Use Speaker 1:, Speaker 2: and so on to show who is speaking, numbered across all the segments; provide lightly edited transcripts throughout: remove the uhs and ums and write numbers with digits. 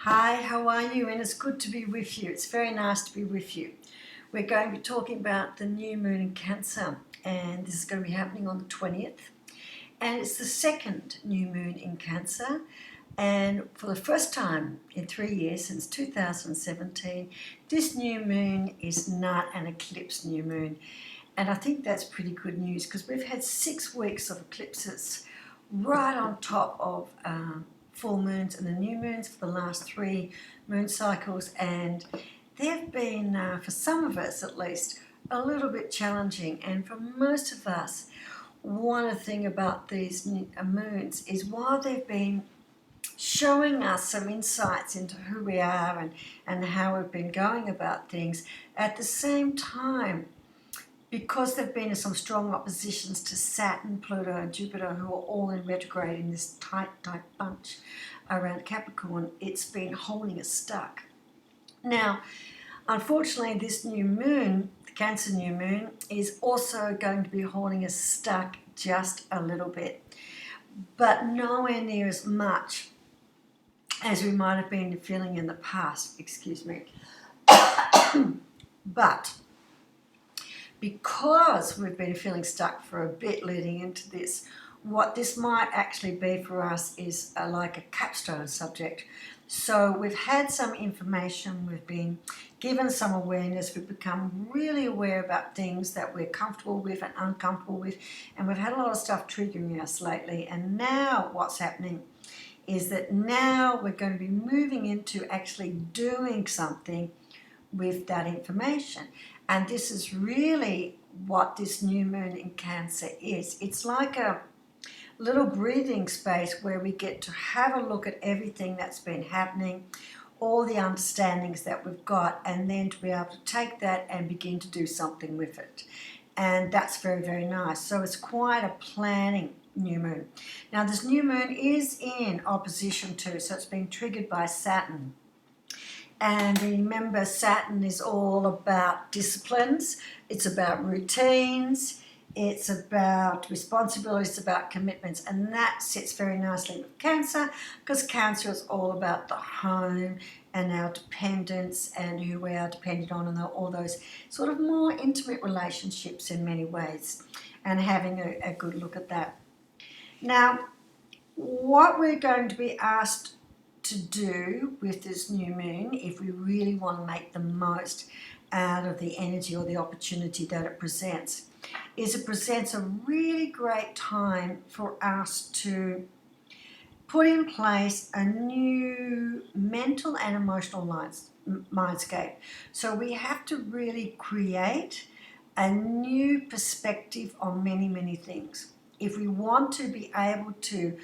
Speaker 1: Hi, how are you? And it's good to be with you. It's very nice to be with you. We're going to be talking about the new moon in Cancer, and this is going to be happening on the 20th. And it's the second new moon in Cancer. And for the first time in 3 years, since 2017, this new moon is not an eclipse new moon. And I think that's pretty good news because we've had 6 weeks of eclipses right on top of full moons and the new moons for the last 3 moon cycles, and they've been, for some of us at least, a little bit challenging. And for most of us, one thing about these moons is while they've been showing us some insights into who we are and how we've been going about things, at the same time, because there have been some strong oppositions to Saturn, Pluto and Jupiter, who are all in retrograde in this tight bunch around Capricorn, it's been holding us stuck. Now, unfortunately, this new moon, the Cancer new moon, is also going to be holding us stuck just a little bit, but nowhere near as much as we might have been feeling in the past, excuse me. But because we've been feeling stuck for a bit leading into this, what this might actually be for us is like a capstone subject. So we've had some information, we've been given some awareness, we've become really aware about things that we're comfortable with and uncomfortable with, and we've had a lot of stuff triggering us lately. And now what's happening is that now we're going to be moving into actually doing something with that information. And this is really what this new moon in Cancer is. It's like a little breathing space where we get to have a look at everything that's been happening, all the understandings that we've got, and then to be able to take that and begin to do something with it. And that's very, very nice. So it's quite a planning new moon. Now this new moon is in opposition to, so it's been triggered by Saturn. And remember, Saturn is all about disciplines, it's about routines, it's about responsibilities, it's about commitments, and that sits very nicely with Cancer, because Cancer is all about the home and our dependence and who we are dependent on, and all those sort of more intimate relationships in many ways, and having a good look at that. Now, what we're going to be asked to do with this new moon, if we really want to make the most out of the energy or the opportunity that it presents, is it presents a really great time for us to put in place a new mental and emotional mindscape. So we have to really create a new perspective on many, many things. If we want to be able to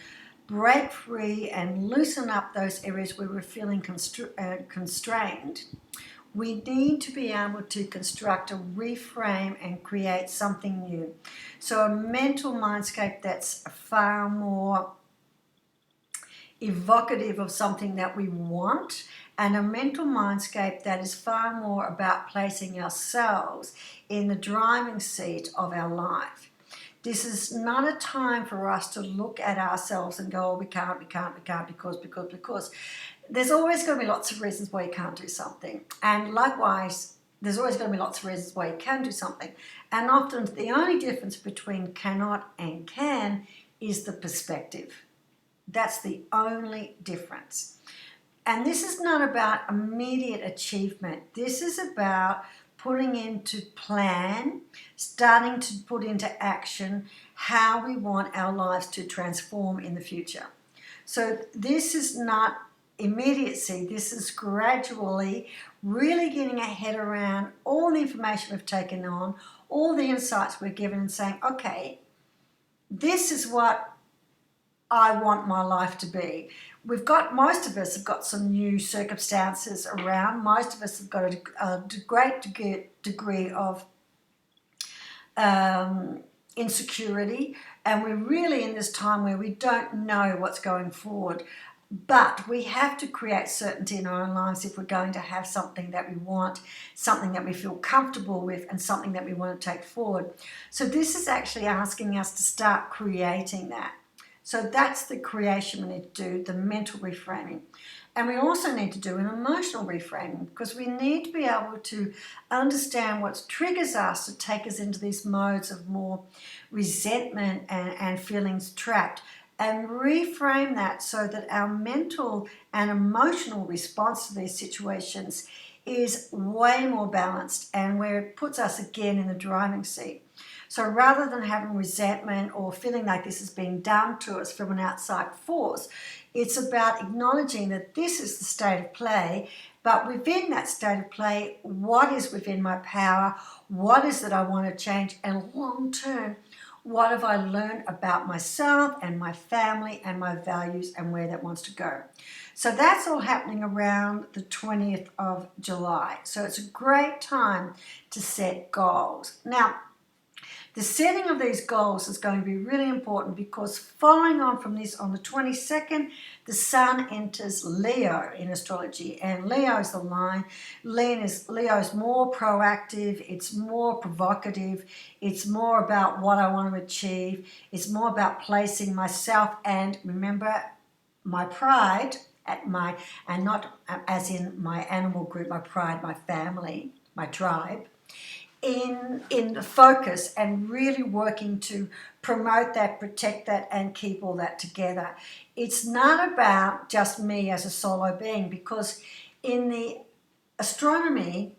Speaker 1: break free and loosen up those areas where we're feeling constrained, we need to be able to construct a reframe and create something new. So a mental mindscape that's far more evocative of something that we want, and a mental mindscape that is far more about placing ourselves in the driving seat of our life. This is not a time for us to look at ourselves and go, oh, we can't, because. There's always going to be lots of reasons why you can't do something. And likewise, there's always going to be lots of reasons why you can do something. And often the only difference between cannot and can is the perspective. That's the only difference. And this is not about immediate achievement. This is about putting into plan, starting to put into action how we want our lives to transform in the future. So this is not immediacy, this is gradually really getting a head around all the information we've taken on, all the insights we're given, and saying, okay, this is what I want my life to be. Most of us have got some new circumstances around. Most of us have got a great degree of insecurity, and we're really in this time where we don't know what's going forward. But we have to create certainty in our own lives if we're going to have something that we want, something that we feel comfortable with, and something that we want to take forward. So this is actually asking us to start creating that. So that's the creation we need to do, the mental reframing. And we also need to do an emotional reframing, because we need to be able to understand what triggers us to take us into these modes of more resentment and feelings trapped, and reframe that so that our mental and emotional response to these situations is way more balanced and where it puts us again in the driving seat. So rather than having resentment or feeling like this is being done to us from an outside force, it's about acknowledging that this is the state of play, but within that state of play, what is within my power? What is that I want to change? And long term, what have I learned about myself and my family and my values and where that wants to go? So that's all happening around the 20th of July. So it's a great time to set goals. Now, the setting of these goals is going to be really important, because following on from this, on the 22nd, the Sun enters Leo in astrology, and Leo is the line. Leo is more proactive, it's more provocative, it's more about what I want to achieve, it's more about placing myself and, remember, my pride and not as in my animal group, my pride, my family, my tribe, in the focus, and really working to promote that, protect that, and keep all that together. It's not about just me as a solo being, because in the astronomy,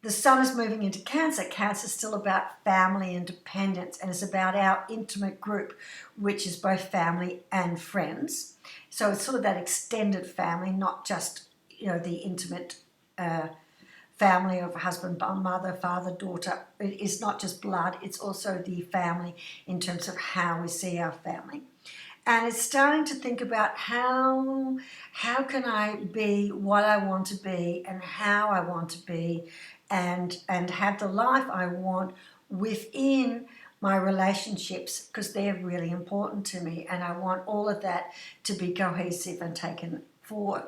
Speaker 1: the Sun is moving into Cancer. Cancer is still about family and dependence, and it's about our intimate group, which is both family and friends. So it's sort of that extended family, not just, the intimate family of husband, mother, father, daughter. It is not just blood, it's also the family in terms of how we see our family. And it's starting to think about how can I be what I want to be and how I want to be, and have the life I want within my relationships, because they're really important to me, and I want all of that to be cohesive and taken forward.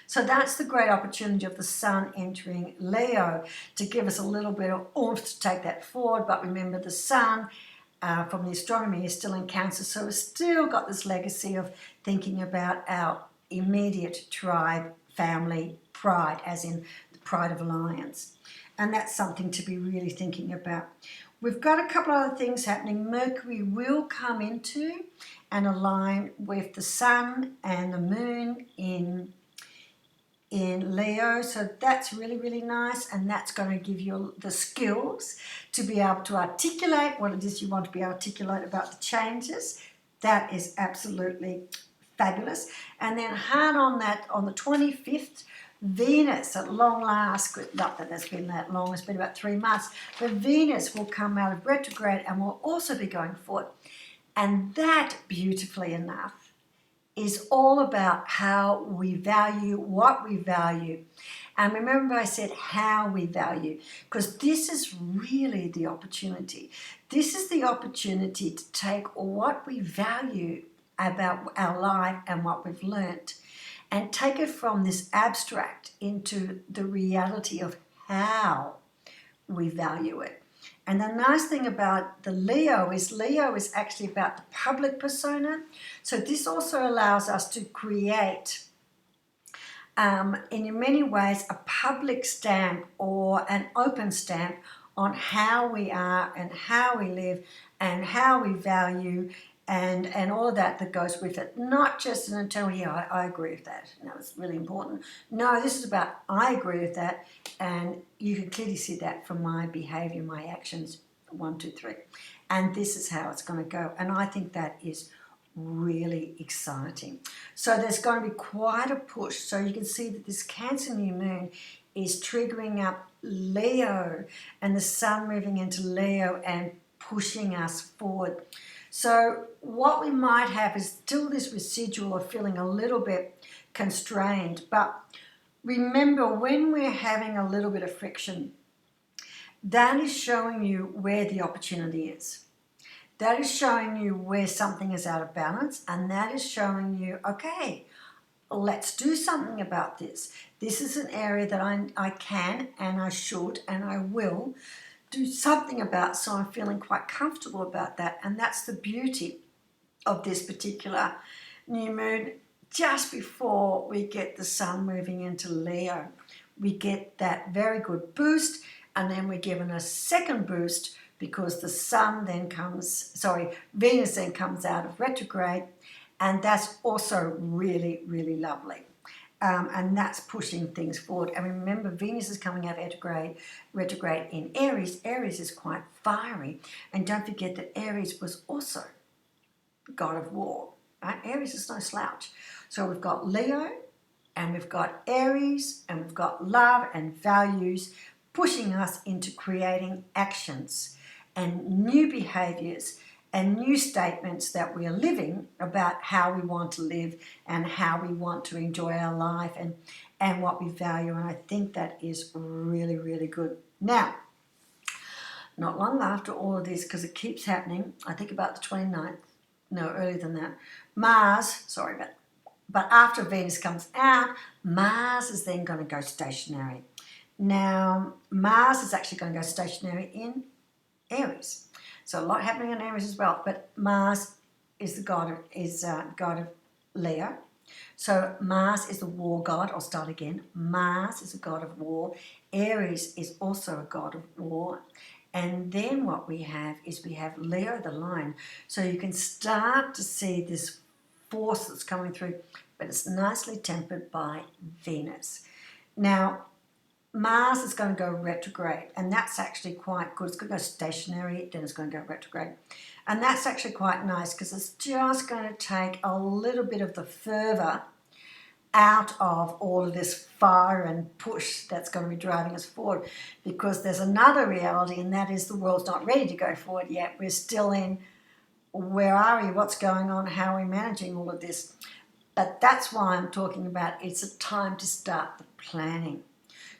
Speaker 1: So that's the great opportunity of the Sun entering Leo, to give us a little bit of oomph to take that forward. But remember, the Sun from the astronomy is still in Cancer, so we've still got this legacy of thinking about our immediate tribe, family, pride, as in the pride of alliance. And that's something to be really thinking about. We've got a couple other things happening. Mercury will come into and align with the Sun and the Moon in Leo, so that's really, really nice, and that's going to give you the skills to be able to articulate what it is you want to be articulate about the changes. That is absolutely fabulous. And then hard on that, on the 25th, Venus, at long last, not that it's been that long, it's been about 3 months, but Venus will come out of retrograde and will also be going forward. And that, beautifully enough, is all about how we value what we value. And remember, I said how we value, because this is really the opportunity. This is the opportunity to take what we value about our life and what we've learnt, and take it from this abstract into the reality of how we value it. And the nice thing about the Leo is actually about the public persona. So this also allows us to create, in many ways, a public stamp or an open stamp on how we are and how we live and how we value and all of that goes with it. Not just an internal, yeah, I agree with that. No, it's really important. No, this is about I agree with that, and you can clearly see that from my behaviour, my actions, 1, 2, 3. And this is how it's going to go. And I think that is really exciting. So there's going to be quite a push. So you can see that this Cancer new moon is triggering up Leo, and the Sun moving into Leo and pushing us forward. So what we might have is still this residual of feeling a little bit constrained. But remember, when we're having a little bit of friction, that is showing you where the opportunity is. That is showing you where something is out of balance, and that is showing you, okay, let's do something about this. This is an area that I can and I should and I will do something about, so I'm feeling quite comfortable about that. And that's the beauty of this particular new moon, just before we get the sun moving into Leo. We get that very good boost, and then we're given a second boost because the sun then Venus then comes out of retrograde, and that's also really, really lovely. And that's pushing things forward. And remember, Venus is coming out retrograde in Aries. Aries is quite fiery. And don't forget that Aries was also god of war. Right? Aries is no slouch. So we've got Leo, and we've got Aries, and we've got love and values pushing us into creating actions and new behaviors and new statements that we are living about how we want to live and how we want to enjoy our life and what we value. And I think that is really, really good. Now, not long after all of this, because it keeps happening, I think about the 29th, no, earlier than that, but after Venus comes out, Mars is then going to go stationary. Now, Mars is actually going to go stationary in Aries. So a lot happening in Aries as well. But Mars is the god of Leo. So Mars is the war god. I'll start again. Mars is a god of war. Aries is also a god of war. And then what we have is we have Leo the lion. So you can start to see this force that's coming through, but it's nicely tempered by Venus. Now, Mars is going to go retrograde, and that's actually quite good. It's going to go stationary, then it's going to go retrograde. And that's actually quite nice because it's just going to take a little bit of the fervour out of all of this fire and push that's going to be driving us forward, because there's another reality, and that is the world's not ready to go forward yet. We're still in, where are we, what's going on, how are we managing all of this? But that's why I'm talking about it's a time to start the planning,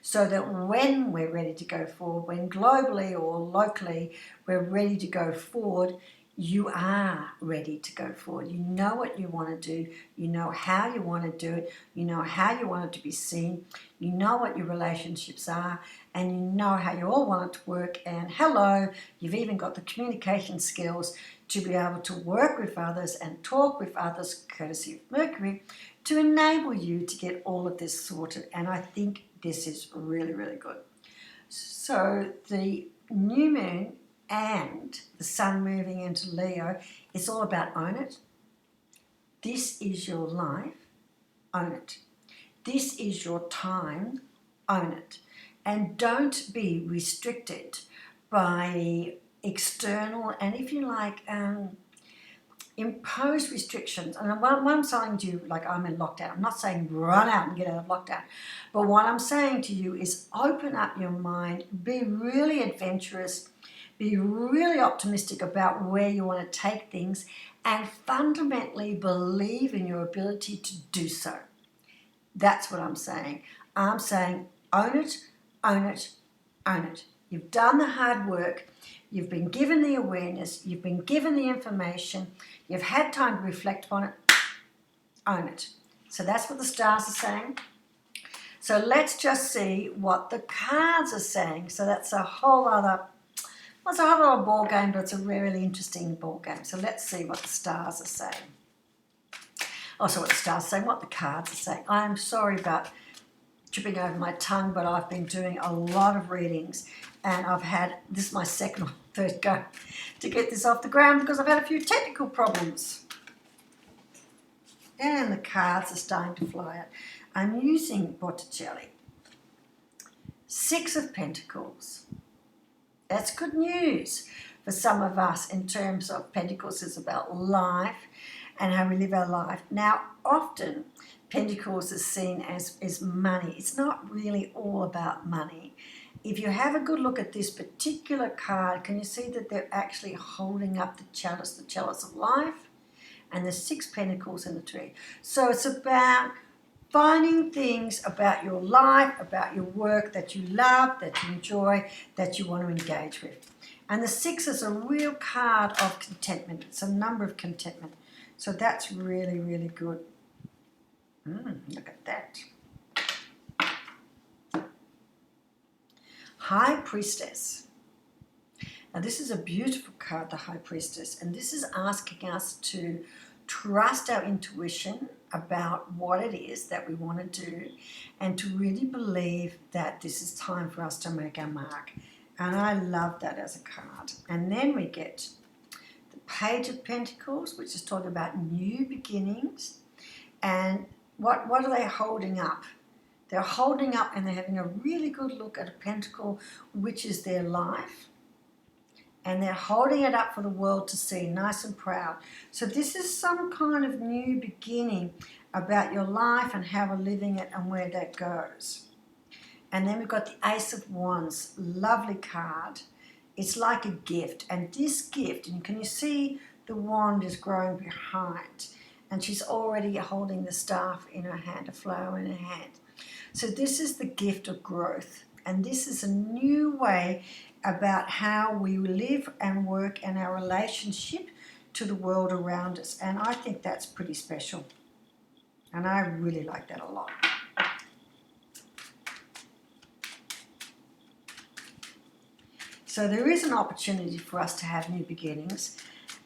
Speaker 1: so that when we're ready to go forward, when globally or locally we're ready to go forward, you are ready to go forward. You know what you want to do. You know how you want to do it. You know how you want it to be seen. You know what your relationships are, and you know how you all want it to work. And hello, you've even got the communication skills to be able to work with others and talk with others, courtesy of Mercury, to enable you to get all of this sorted. And I think this is really, really good. So the new moon and the sun moving into Leo, it's all about own it. This is your life, own it. This is your time, own it. And don't be restricted by external, and if you like, impose restrictions. And what I'm saying to you, like I'm in lockdown, I'm not saying run out and get out of lockdown, but what I'm saying to you is open up your mind, be really adventurous, be really optimistic about where you want to take things, and fundamentally believe in your ability to do so. That's what I'm saying. I'm saying own it, own it, own it. You've done the hard work. You've been given the awareness. You've been given the information. You've had time to reflect upon it. Own it. So that's what the stars are saying. So let's just see what the cards are saying. So that's a whole other, well, it's a whole other ball game, but it's a really interesting ball game. So let's see what the stars are saying. Also what the stars are saying, what the cards are saying. I'm sorry about tripping over my tongue, but I've been doing a lot of readings, and this is my second or third go to get this off the ground because I've had a few technical problems. And the cards are starting to fly out. I'm using Botticelli. 6 of Pentacles. That's good news for some of us in terms of Pentacles is about life and how we live our life. Now, often Pentacles is seen as money. It's not really all about money. If you have a good look at this particular card, can you see that they're actually holding up the chalice of life, and the 6 Pentacles in the tree. So it's about finding things about your life, about your work that you love, that you enjoy, that you want to engage with. And the 6 is a real card of contentment. It's a number of contentment. So that's really, really good. Look at that. High Priestess. Now this is a beautiful card, the High Priestess, and this is asking us to trust our intuition about what it is that we want to do and to really believe that this is time for us to make our mark. And I love that as a card. And then we get the Page of Pentacles, which is talking about new beginnings. And what are they holding up? They're holding up and they're having a really good look at a pentacle, which is their life. And they're holding it up for the world to see, nice and proud. So this is some kind of new beginning about your life and how we're living it and where that goes. And then we've got the Ace of Wands, lovely card. It's like a gift. And this gift, and can you see the wand is growing behind? And she's already holding the staff in her hand, a flower in her hand. So this is the gift of growth. And this is a new way about how we live and work and our relationship to the world around us. And I think that's pretty special. And I really like that a lot. So there is an opportunity for us to have new beginnings.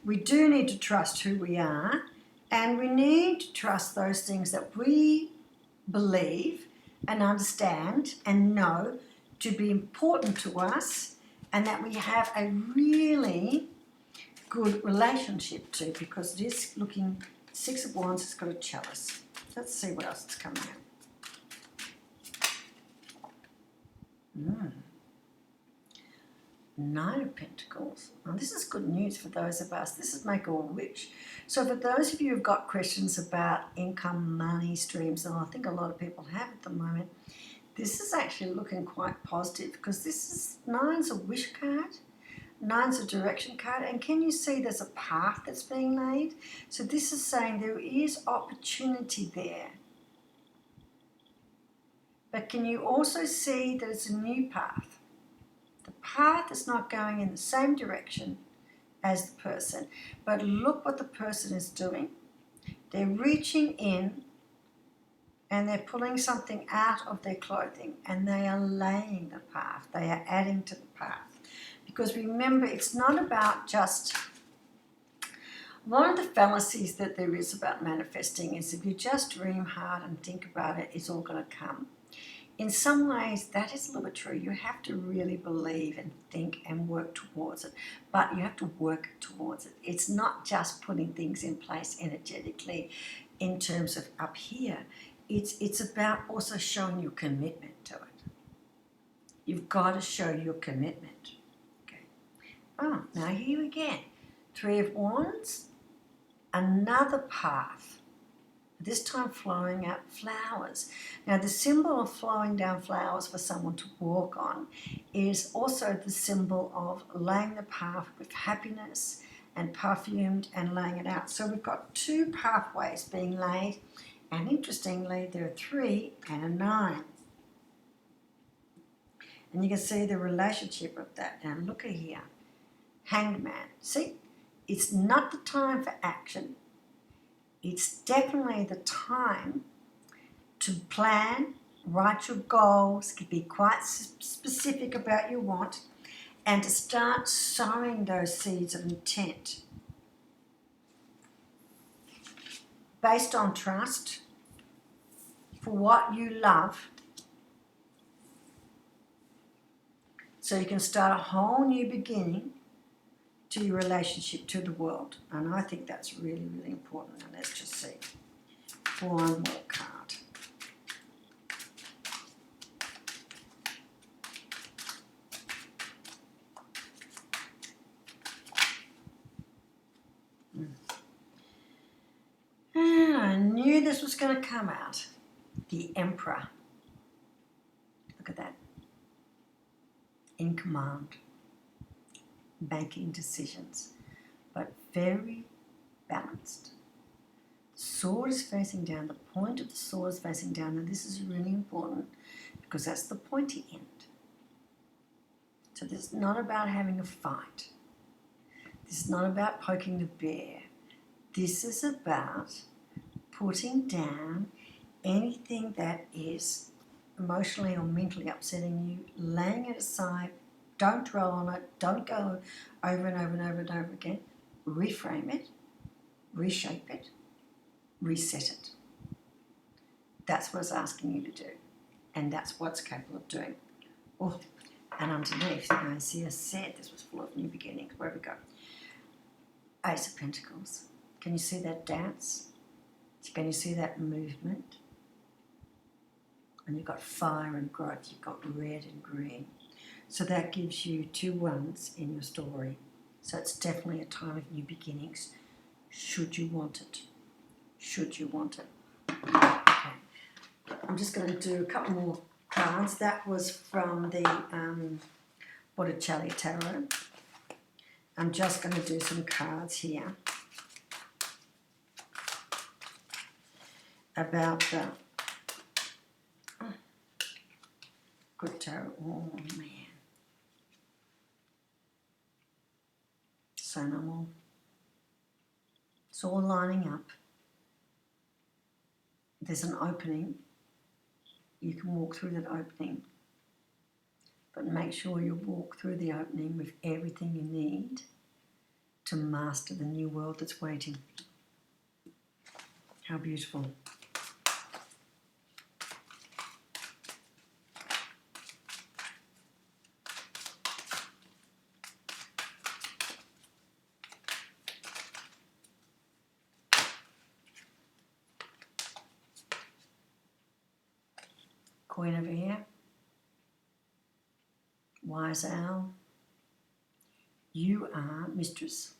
Speaker 1: We do need to trust who we are, and we need to trust those things that we believe and understand and know to be important to us, and that we have a really good relationship to, because this looking Six of Wands has got a chalice. Let's see what else is coming out. Nine of Pentacles. Now this is good news for those of us. This is make or wish. So for those of you who've got questions about income, money streams, and I think a lot of people have at the moment, this is actually looking quite positive, because this is Nine's a wish card, Nine's a direction card, and can you see there's a path that's being laid? So this is saying there is opportunity there. But can you also see that it's a new path? The path is not going in the same direction as the person, but look what the person is doing. They're reaching in and they're pulling something out of their clothing, and they are laying the path. They are adding to the path. Because remember, it's not about just... One of the fallacies that there is about manifesting is if you just dream hard and think about it, it's all going to come. In some ways, that is a little bit true. You have to really believe and think and work towards it, but you have to work towards it. It's not just putting things in place energetically in terms of up here. It's about also showing your commitment to it. You've got to show your commitment. Okay. Oh, now here again. Three of Wands, another path. This time flowing out flowers. Now the symbol of flowing down flowers for someone to walk on is also the symbol of laying the path with happiness and perfumed and laying it out. So we've got two pathways being laid, and interestingly there are 3 and a 9. And you can see the relationship of that. Now look at here. Hanged Man. See, it's not the time for action. It's definitely the time to plan, write your goals, be quite specific about your want, and to start sowing those seeds of intent based on trust for what you love, so you can start a whole new beginning to your relationship to the world. And I think that's really, really important. Now let's just see one more card. And I knew this was going to come out. The Emperor. Look at that. In command. Making decisions, but very balanced. Sword is facing down. The point of the sword is facing down, and this is really important because that's the pointy end. So this is not about having a fight. This is not about poking the bear. This is about putting down anything that is emotionally or mentally upsetting you, laying it aside. Don't dwell on it. Don't go over and over and over and over again. Reframe it, reshape it, reset it. That's what it's asking you to do. And that's what it's capable of doing. Oh, and underneath, you know, see, I said this was full of new beginnings. Where we go? Ace of Pentacles. Can you see that dance? Can you see that movement? And you've got fire and growth. You've got red and green. So that gives you 2 ones in your story. So it's definitely a time of new beginnings. Should you want it? Should you want it? Okay. I'm just going to do a couple more cards. That was from the Botticelli Tarot. I'm just going to do some cards here about the good tarot. Oh man, so normal. It's all lining up. There's an opening. You can walk through that opening, but make sure you walk through the opening with everything you need to master the new world that's waiting. How beautiful. Queen of Air, Wise Owl, you are mistress.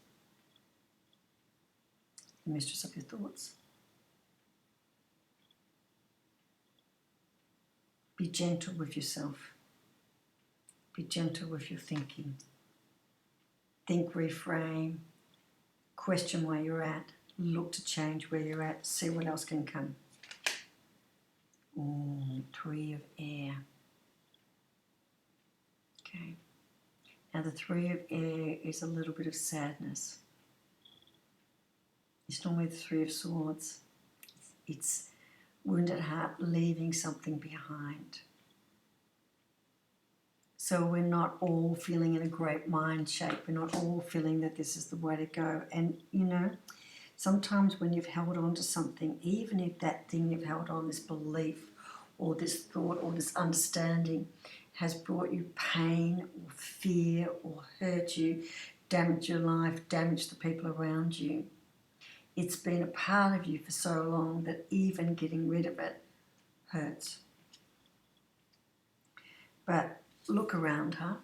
Speaker 1: The mistress of your thoughts. Be gentle with yourself. Be gentle with your thinking. Think, reframe, question where you're at, look to change where you're at, see what else can come. Oh, 3 of Air. Okay. Now the 3 of Air is a little bit of sadness. It's normally the 3 of Swords. It's wounded heart leaving something behind. So we're not all feeling in a great mind shape. We're not all feeling that this is the way to go. And, you know, sometimes when you've held on to something, even if that thing you've held on, this belief or this thought or this understanding has brought you pain or fear or hurt you, damaged your life, damaged the people around you, it's been a part of you for so long that even getting rid of it hurts. But look around her.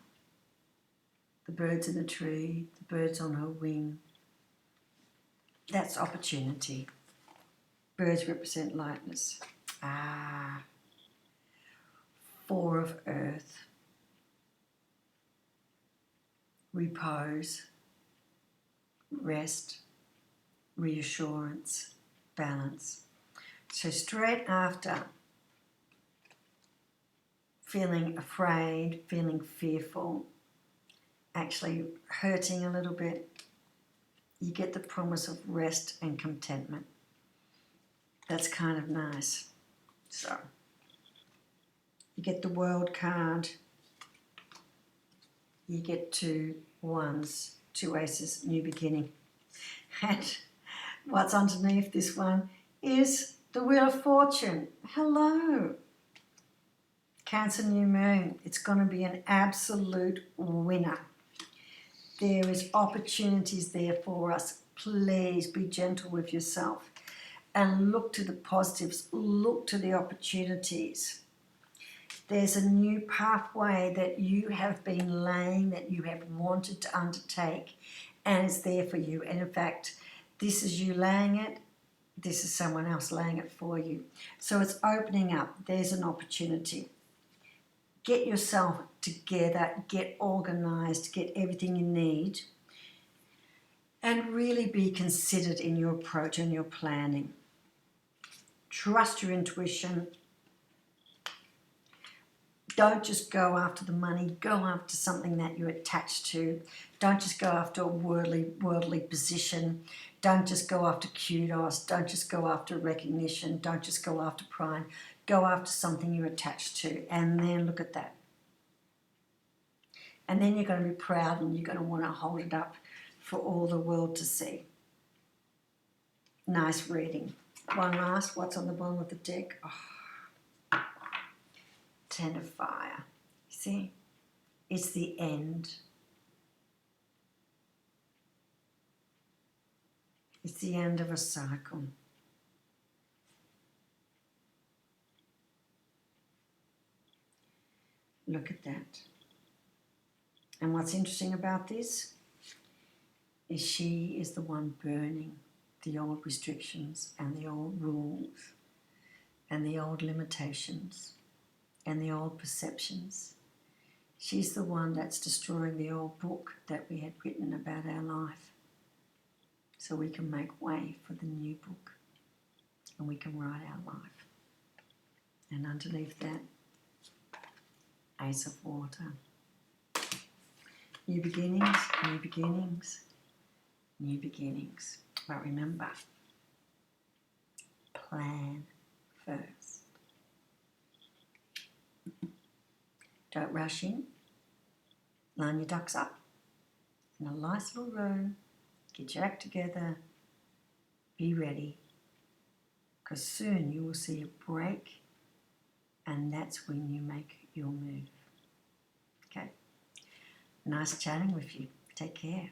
Speaker 1: The birds in the tree, the birds on her wing. That's opportunity. Birds represent lightness. 4 of Earth. Repose, rest, reassurance, balance. So straight after feeling afraid, feeling fearful, actually hurting a little bit, you get the promise of rest and contentment. That's kind of nice. So you get the World card, you get 2 ones, 2 aces, new beginning. And what's underneath this one is the Wheel of Fortune. Hello. Cancer new moon. It's going to be an absolute winner. There is opportunities there for us. Please be gentle with yourself and look to the positives. Look to the opportunities. There's a new pathway that you have been laying, that you have wanted to undertake, and it's there for you. And in fact, this is you laying it. This is someone else laying it for you. So it's opening up. There's an opportunity. Get yourself together, get organised, get everything you need, and really be considered in your approach and your planning. Trust your intuition. Don't just go after the money, go after something that you're attached to. Don't just go after a worldly position. Don't just go after kudos. Don't just go after recognition. Don't just go after pride. Go after something you're attached to, and then look at that. And then you're going to be proud and you're going to want to hold it up for all the world to see. Nice reading. One last, what's on the bottom of the deck? Oh, Ten of Fire. See? It's the end. It's the end of a cycle. Look at that. And what's interesting about this is she is the one burning the old restrictions and the old rules and the old limitations and the old perceptions. She's the one that's destroying the old book that we had written about our life, so we can make way for the new book and we can write our life. And underneath that, Ace of Water. New beginnings, new beginnings, new beginnings. But remember, plan first. Don't rush in. Line your ducks up in a nice little row. Get your act together. Be ready. Because soon you will see a break, and that's when you make your move. Okay? Nice chatting with you. Take care.